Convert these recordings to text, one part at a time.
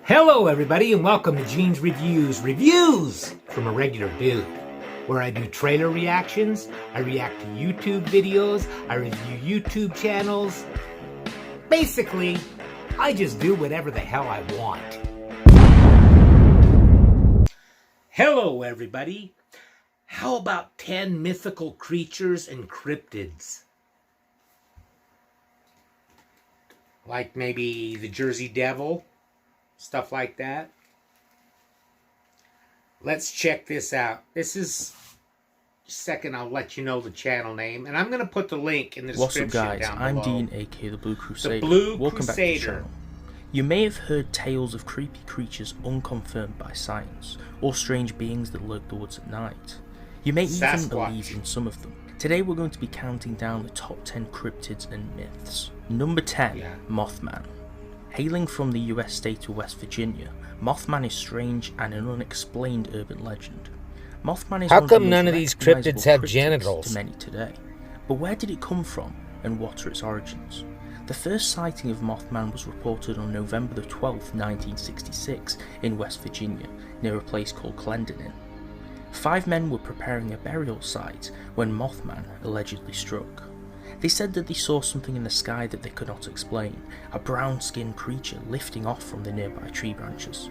Hello everybody and welcome to Gene's Reviews from a regular dude, where I do trailer reactions, I react to YouTube videos, I review YouTube channels. Basically, I just do whatever the hell I want. Hello everybody. How about 10 mythical creatures and cryptids? Like maybe the Jersey Devil? Stuff like that. Let's check this out. This is second. I'll let you know the channel name, and I'm going to put the link in the description. What's up, guys? Down I'm below. Dean, aka the Blue Crusader. The Blue Welcome Crusader. back to the channel. You may have heard tales of creepy creatures unconfirmed by science, or strange beings that lurk the woods at night. You may even Sasquatch. believe in some of them. Today we're going to be counting down the top 10 cryptids and myths. Number 10, Mothman. Hailing from the US state of West Virginia, Mothman is strange and an unexplained urban legend. Mothman is How come none of these cryptids have genitals? To many today. But where did it come from, and what are its origins? The first sighting of Mothman was reported on November the 12th, 1966, in West Virginia, near a place called Clendenin. 5 men were preparing a burial site when Mothman allegedly struck. They said that they saw something in the sky that they could not explain, a brown-skinned creature lifting off from the nearby tree branches.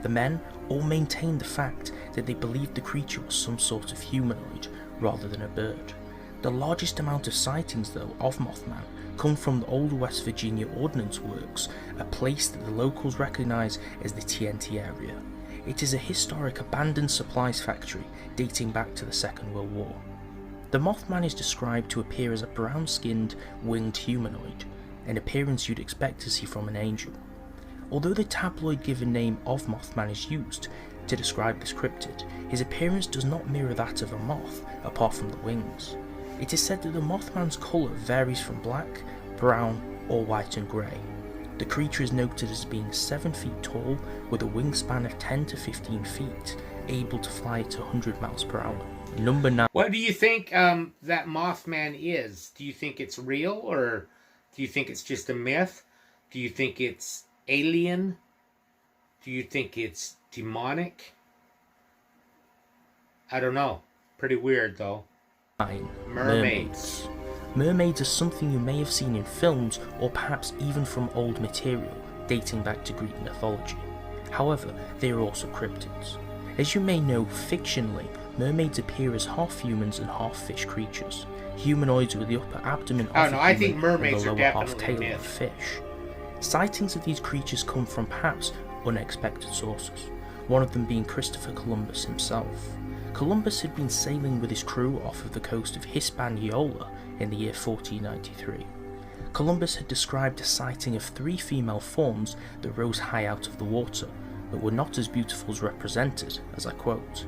The men all maintained the fact that they believed the creature was some sort of humanoid rather than a bird. The largest amount of sightings, though, of Mothman come from the old West Virginia Ordnance Works, a place that the locals recognise as the TNT area. It is a historic abandoned supplies factory dating back to the Second World War. The Mothman is described to appear as a brown-skinned, winged humanoid, an appearance you'd expect to see from an angel. Although the tabloid-given name of Mothman is used to describe this cryptid, his appearance does not mirror that of a moth, apart from the wings. It is said that the Mothman's colour varies from black, brown, or white and grey. The creature is noted as being 7 feet tall, with a wingspan of 10 to 15 feet, able to fly at 100 miles per hour. Number 9. What do you think that Mothman is? Do you think it's real, or do you think it's just a myth? Do you think it's alien? Do you think it's demonic? I don't know. Pretty weird, though. 9. Mermaids. Mermaids are something you may have seen in films, or perhaps even from old material dating back to Greek mythology. However, they are also cryptids. As you may know, fictionally, mermaids appear as half humans and half fish creatures. Humanoids with the upper abdomen of a human I think mermaids and the are lower half definitely tail of a fish. Sightings of these creatures come from perhaps unexpected sources, one of them being Christopher Columbus himself. Columbus had been sailing with his crew off of the coast of Hispaniola in the year 1493. Columbus had described a sighting of 3 female forms that rose high out of the water, but were not as beautiful as represented, as I quote.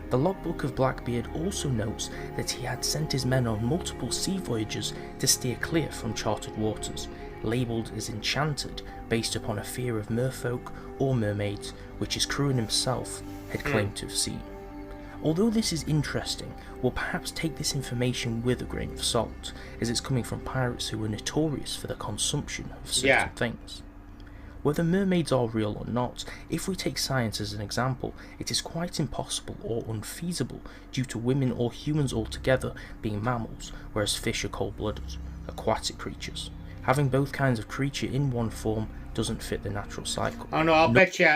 The logbook of Blackbeard also notes that he had sent his men on multiple sea voyages to steer clear from charted waters, labelled as enchanted based upon a fear of merfolk or mermaids, which his crew and himself had claimed to have seen. Although this is interesting, we'll perhaps take this information with a grain of salt, as it's coming from pirates who were notorious for the consumption of certain things. Whether mermaids are real or not, if we take science as an example, it is quite impossible or unfeasible due to women or humans altogether being mammals, whereas fish are cold-blooded, aquatic creatures. Having both kinds of creature in one form doesn't fit the natural cycle. Oh no, I'll bet you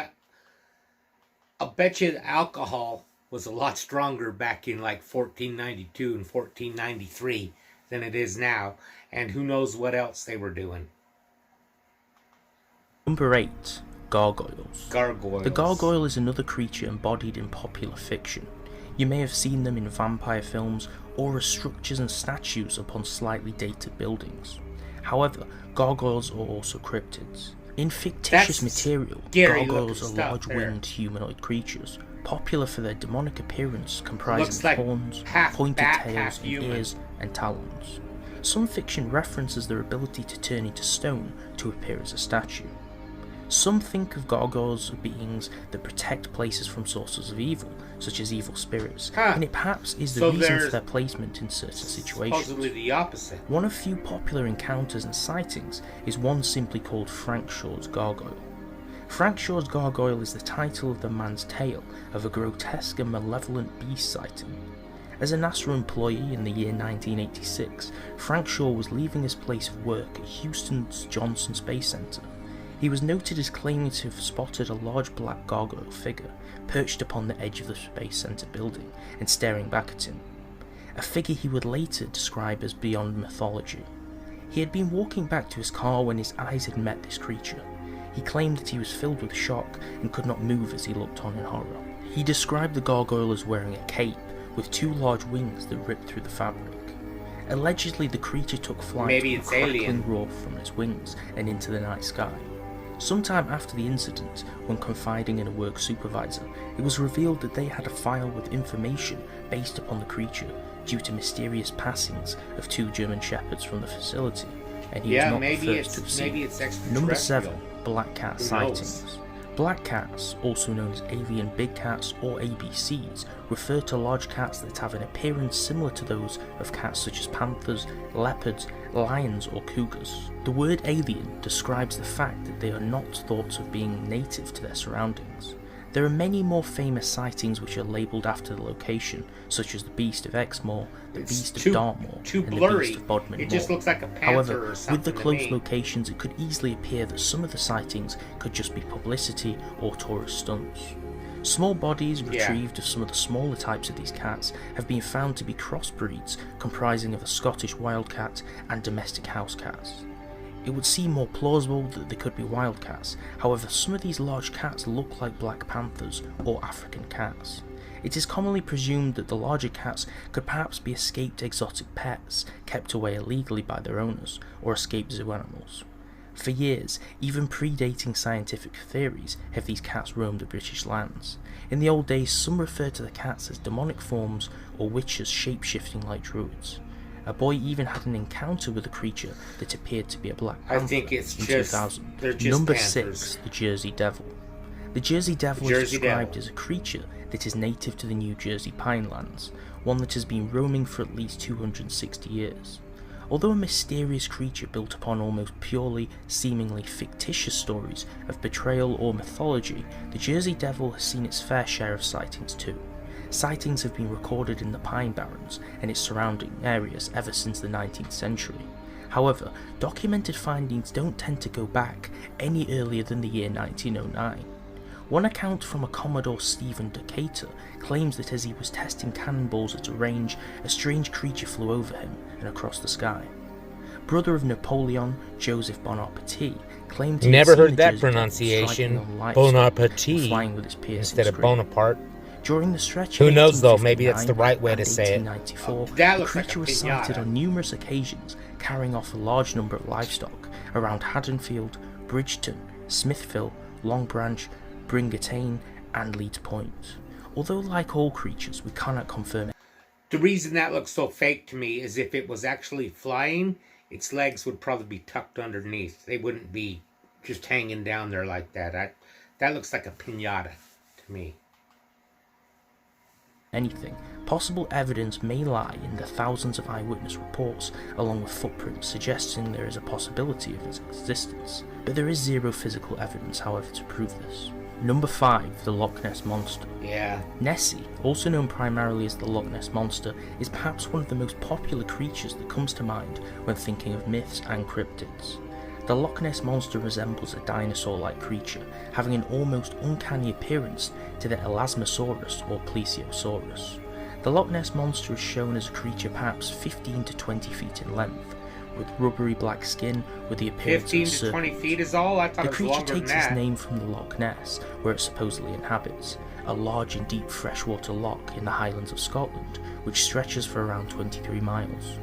the alcohol was a lot stronger back in like 1492 and 1493 than it is now, and who knows what else they were doing. Number 8. Gargoyles. Gargoyles. The gargoyle is another creature embodied in popular fiction. You may have seen them in vampire films or as structures and statues upon slightly dated buildings. However, gargoyles are also cryptids. In fictitious material, gargoyles are large winged humanoid creatures, popular for their demonic appearance comprising horns, pointed tails, and ears, and talons. Some fiction references their ability to turn into stone to appear as a statue. Some think of gargoyles as beings that protect places from sources of evil, such as evil spirits, and it perhaps is the reason for their placement in certain situations. Supposedly the opposite. One of few popular encounters and sightings is one simply called Frank Shaw's gargoyle. Frank Shaw's Gargoyle is the title of the man's tale of a grotesque and malevolent beast sighting. As a NASA employee in the year 1986, Frank Shaw was leaving his place of work at Houston's Johnson Space Center. He was noted as claiming to have spotted a large black gargoyle figure perched upon the edge of the Space Center building and staring back at him, a figure he would later describe as beyond mythology. He had been walking back to his car when his eyes had met this creature. He claimed that he was filled with shock and could not move as he looked on in horror. He described the gargoyle as wearing a cape with 2 large wings that ripped through the fabric. Allegedly, the creature took flight with a crackling roar from its wings and into the night sky. Sometime after the incident, when confiding in a work supervisor, it was revealed that they had a file with information based upon the creature due to mysterious passings of 2 German shepherds from the facility, and he was not the first to have seen it. Number 7. Black cat sightings. Black cats, also known as alien big cats or ABCs, refer to large cats that have an appearance similar to those of cats such as panthers, leopards, lions or cougars. The word alien describes the fact that they are not thought of being native to their surroundings. There are many more famous sightings which are labelled after the location, such as the Beast of Exmoor, the Beast of Dartmoor, and the Beast of Bodmin It just looks like a panther. However, or something with the to close me. locations, it could easily appear that some of the sightings could just be publicity or tourist stunts. Small bodies retrieved of some of the smaller types of these cats have been found to be crossbreeds comprising of a Scottish wildcat and domestic house cats. It would seem more plausible that they could be wildcats, however some of these large cats look like black panthers or African cats. It is commonly presumed that the larger cats could perhaps be escaped exotic pets kept away illegally by their owners, or escaped zoo animals. For years, even predating scientific theories, have these cats roamed the British lands. In the old days, some referred to the cats as demonic forms or witches shape-shifting like druids. A boy even had an encounter with a creature that appeared to be a black panther I think it's in just 2000. they're just Number panthers. 6, the Jersey Devil. The Jersey Devil is described as a creature that is native to the New Jersey Pinelands, one that has been roaming for at least 260 years. Although a mysterious creature built upon almost purely, seemingly fictitious stories of betrayal or mythology, the Jersey Devil has seen its fair share of sightings too. Sightings have been recorded in the Pine Barrens and its surrounding areas ever since the 19th century. However, documented findings don't tend to go back any earlier than the year 1909. One account from a Commodore Stephen Decatur claims that as he was testing cannonballs at a range, a strange creature flew over him and across the sky. Brother of Napoleon, Joseph Bonaparte, claimed he Never had seen heard the that Jersey Devil pronunciation. striking on livestock Bonaparte or flying with its piercing instead of scream. Bonaparte. During the stretch Who of knows, though? Maybe that's the 1859 right way to and say it. 1894, That the looks like a creature was sighted pinata. on numerous occasions, carrying off a large number of livestock around Haddonfield, Bridgeton, Smithville, Long Branch, Bringatane, and Leeds Point. Although, like all creatures, we cannot confirm it. The reason that looks so fake to me is if it was actually flying, its legs would probably be tucked underneath. They wouldn't be just hanging down there like that. That looks like a pinata to me. Anything. Possible evidence may lie in the thousands of eyewitness reports, along with footprints suggesting there is a possibility of its existence, but there is zero physical evidence, however, to prove this. Number 5, the Loch Ness Monster. Yeah. Nessie, also known primarily as the Loch Ness Monster, is perhaps one of the most popular creatures that comes to mind when thinking of myths and cryptids. The Loch Ness Monster resembles a dinosaur-like creature, having an almost uncanny appearance to the Elasmosaurus or Plesiosaurus. The Loch Ness Monster is shown as a creature perhaps 15 to 20 feet in length, with rubbery black skin with the appearance 15 of a to serpent. 20 feet is all? I thought The it was creature longer than takes its that. name from the Loch Ness, where it supposedly inhabits, a large and deep freshwater loch in the Highlands of Scotland, which stretches for around 23 miles.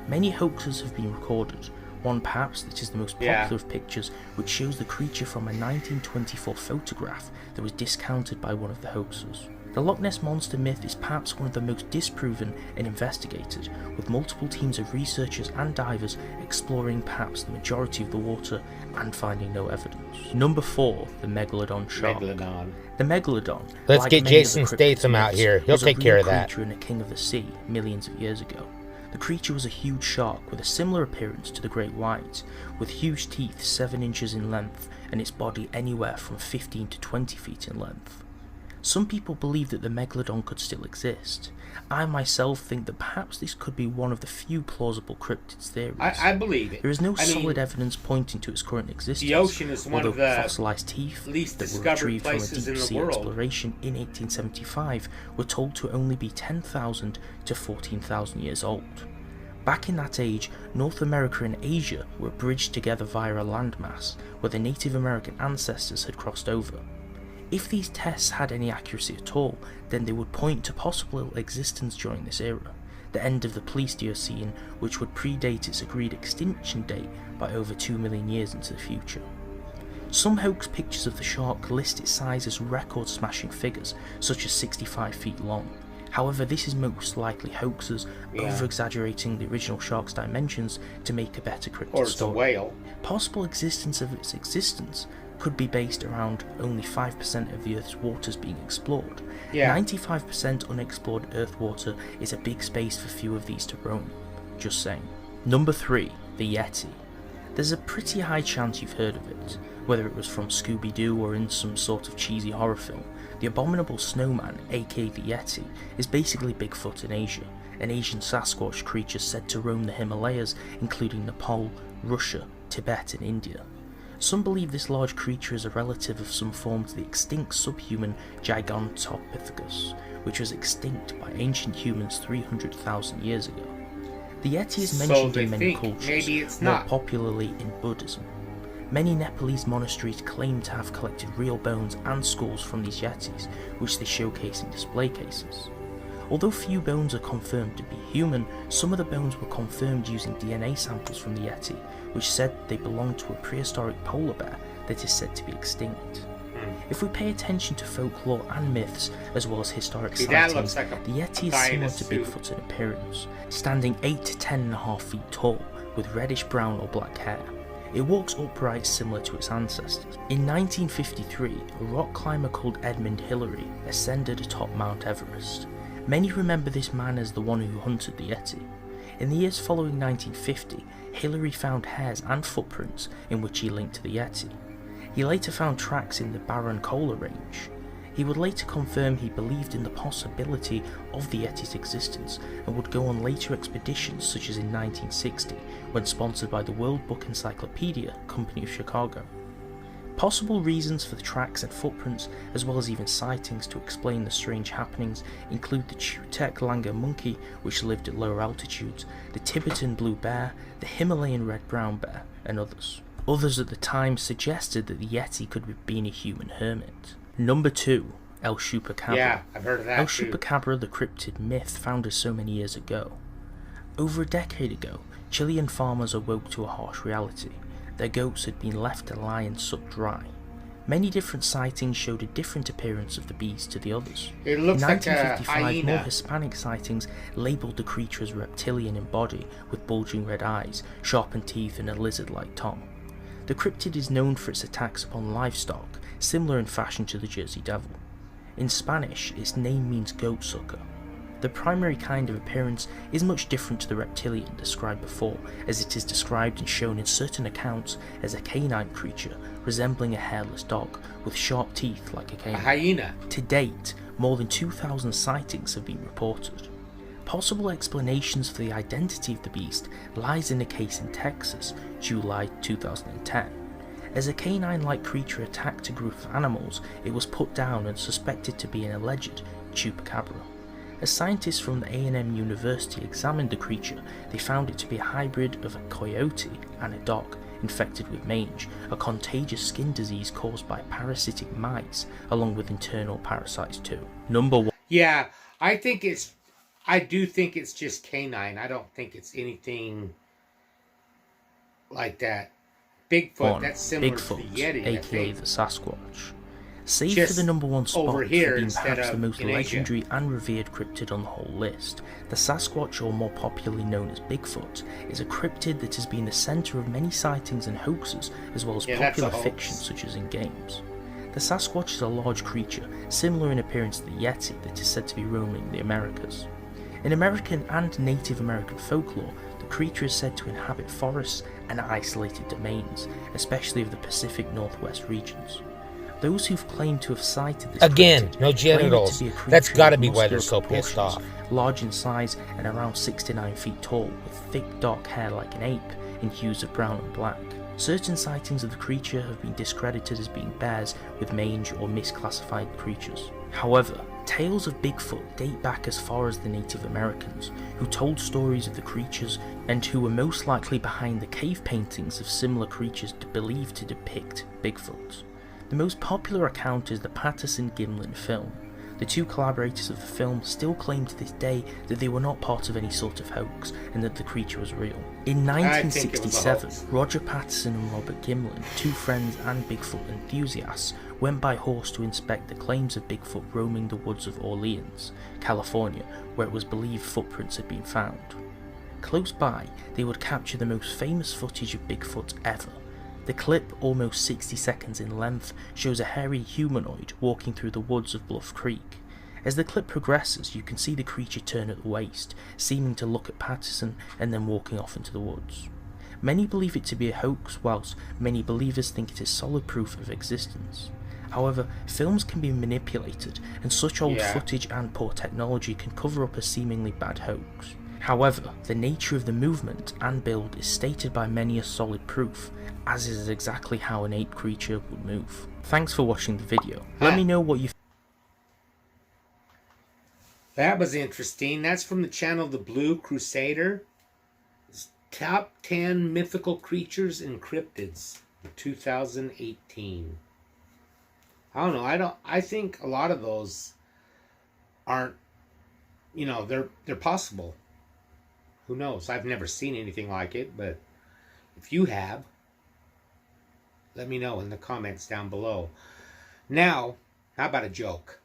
Many hoaxes have been recorded, one perhaps that is the most popular of pictures, which shows the creature from a 1924 photograph that was discounted by one of the hoaxers. The Loch Ness Monster myth is perhaps one of the most disproven and investigated, with multiple teams of researchers and divers exploring perhaps the majority of the water and finding no evidence. Number 4, the Megalodon shark. Megalodon. The Megalodon, Let's like get many of Jason the cryptid Statham out myths, here. He'll was a take care real of that. creature and a king of the sea millions of years ago. The creature was a huge shark with a similar appearance to the great white, with huge teeth 7 inches in length and its body anywhere from 15 to 20 feet in length. Some people believe that the megalodon could still exist. I myself think that perhaps this could be one of the few plausible cryptids theories. I believe it. There is no solid evidence pointing to its current existence. The ocean is one of the fossilized teeth least that were discovered retrieved from a places in the deep-sea world. exploration in 1875 were told to only be 10,000 to 14,000 years old. Back in that age, North America and Asia were bridged together via a landmass where the Native American ancestors had crossed over. If these tests had any accuracy at all, then they would point to possible existence during this era, the end of the Pleistocene, which would predate its agreed extinction date by over 2 million years into the future. Some hoax pictures of the shark list its size as record-smashing figures, such as 65 feet long. However, this is most likely hoaxers over-exaggerating the original shark's dimensions to make a better cryptid Or it's story. a whale. Possible existence of its existence could be based around only 5% of the Earth's waters being explored. 95% unexplored Earth water is a big space for few of these to roam. Just saying. Number 3. The Yeti. There's a pretty high chance you've heard of it, whether it was from Scooby-Doo or in some sort of cheesy horror film. The abominable snowman, aka the Yeti, is basically Bigfoot in Asia, an Asian Sasquatch creature said to roam the Himalayas, including Nepal, Russia, Tibet and India. Some believe this large creature is a relative of some form to the extinct subhuman Gigantopithecus, which was extinct by ancient humans 300,000 years ago. The Yeti is mentioned in many cultures, more popularly in Buddhism. Many Nepalese monasteries claim to have collected real bones and skulls from these Yetis, which they showcase in display cases. Although few bones are confirmed to be human, some of the bones were confirmed using DNA samples from the Yeti, which said they belonged to a prehistoric polar bear that is said to be extinct. If we pay attention to folklore and myths, as well as historic sightings, the Yeti is similar to Bigfoot in appearance, standing 8 to 10.5 feet tall, with reddish brown or black hair. It walks upright similar to its ancestors. In 1953, a rock climber called Edmund Hillary ascended atop Mount Everest. Many remember this man as the one who hunted the Yeti. In the years following 1950, Hillary found hairs and footprints in which he linked to the Yeti. He later found tracks in the Barron Cola range. He would later confirm he believed in the possibility of the Yeti's existence and would go on later expeditions, such as in 1960, when sponsored by the World Book Encyclopedia Company of Chicago. Possible reasons for the tracks and footprints, as well as even sightings to explain the strange happenings, include the Chutek Langur monkey, which lived at lower altitudes, the Tibetan blue bear, the Himalayan red-brown bear, and others. Others at the time suggested that the Yeti could have been a human hermit. Number 2. El Chupacabra. Yeah, I've heard of that El too. Chupacabra, the cryptid myth founded so many years ago. Over a decade ago, Chilean farmers awoke to a harsh reality. Their goats had been left to lie and suck dry. Many different sightings showed a different appearance of the beast to the others. It looks in like a 1955, hyena. more Hispanic sightings labelled the creature as reptilian in body, with bulging red eyes, sharpened teeth and a lizard-like tongue. The cryptid is known for its attacks upon livestock, similar in fashion to the Jersey Devil. In Spanish, its name means goat sucker. The primary kind of appearance is much different to the reptilian described before, as it is described and shown in certain accounts as a canine creature resembling a hairless dog with sharp teeth like a canine. A hyena. To date, more than 2,000 sightings have been reported. Possible explanations for the identity of the beast lies in a case in Texas, July 2010. As a canine-like creature attacked a group of animals, it was put down and suspected to be an alleged chupacabra. As scientists from the A&M University examined the creature, they found it to be a hybrid of a coyote and a dog, infected with mange, a contagious skin disease caused by parasitic mites, along with internal parasites too. Number 1. Yeah, I do think it's just canine. I don't think it's anything like that. Bigfoot, that's similar Bigfoot, to the Yeti, aka the Sasquatch. Save Just for the number 1 spot over here for being instead perhaps of the most in Asia. legendary and revered cryptid on the whole list, the Sasquatch, or more popularly known as Bigfoot, is a cryptid that has been the centre of many sightings and hoaxes, as well as popular fiction such as in games. The Sasquatch is a large creature, similar in appearance to the Yeti that is said to be roaming the Americas. In American and Native American folklore, the creature is said to inhabit forests and isolated domains, especially of the Pacific Northwest regions. Those who've claimed to have sighted this Again, cryptid no claim it to genitals. be a creature That's gotta of be why they're muscular so pissed proportions, off. large in size and around 6 to 9 feet tall, with thick dark hair like an ape in hues of brown and black. Certain sightings of the creature have been discredited as being bears with mange or misclassified creatures. However, tales of Bigfoot date back as far as the Native Americans, who told stories of the creatures and who were most likely behind the cave paintings of similar creatures believed to depict Bigfoot. The most popular account is the Patterson-Gimlin film. The two collaborators of the film still claim to this day that they were not part of any sort of hoax and that the creature was real. In 1967, Roger Patterson and Robert Gimlin, two friends and Bigfoot enthusiasts, went by horse to inspect the claims of Bigfoot roaming the woods of Orleans, California, where it was believed footprints had been found. Close by, they would capture the most famous footage of Bigfoot ever. The clip, almost 60 seconds in length, shows a hairy humanoid walking through the woods of Bluff Creek. As the clip progresses, you can see the creature turn at the waist, seeming to look at Patterson and then walking off into the woods. Many believe it to be a hoax, whilst many believers think it is solid proof of existence. However, films can be manipulated, and such old footage and poor technology can cover up a seemingly bad hoax. However, the nature of the movement and build is stated by many as solid proof, as is exactly how an ape creature would move. Thanks for watching the video. Let me know what you That was interesting. That's from the channel The Blue Crusader. It's Top 10 Mythical Creatures and Cryptids for 2018. I don't know. I think a lot of those aren't, they're possible. Who knows? I've never seen anything like it, but if you have, let me know in the comments down below. Now, how about a joke?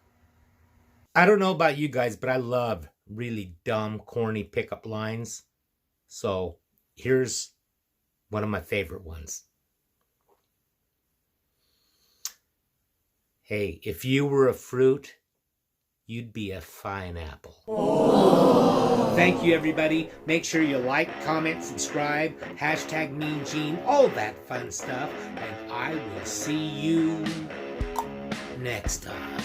I don't know about you guys, but I love really dumb, corny pickup lines. So here's one of my favorite ones. Hey, if you were a fruit, you'd be a fine apple. Oh. Thank you, everybody. Make sure you like, comment, subscribe, hashtag Mean Gene, all that fun stuff. And I will see you next time.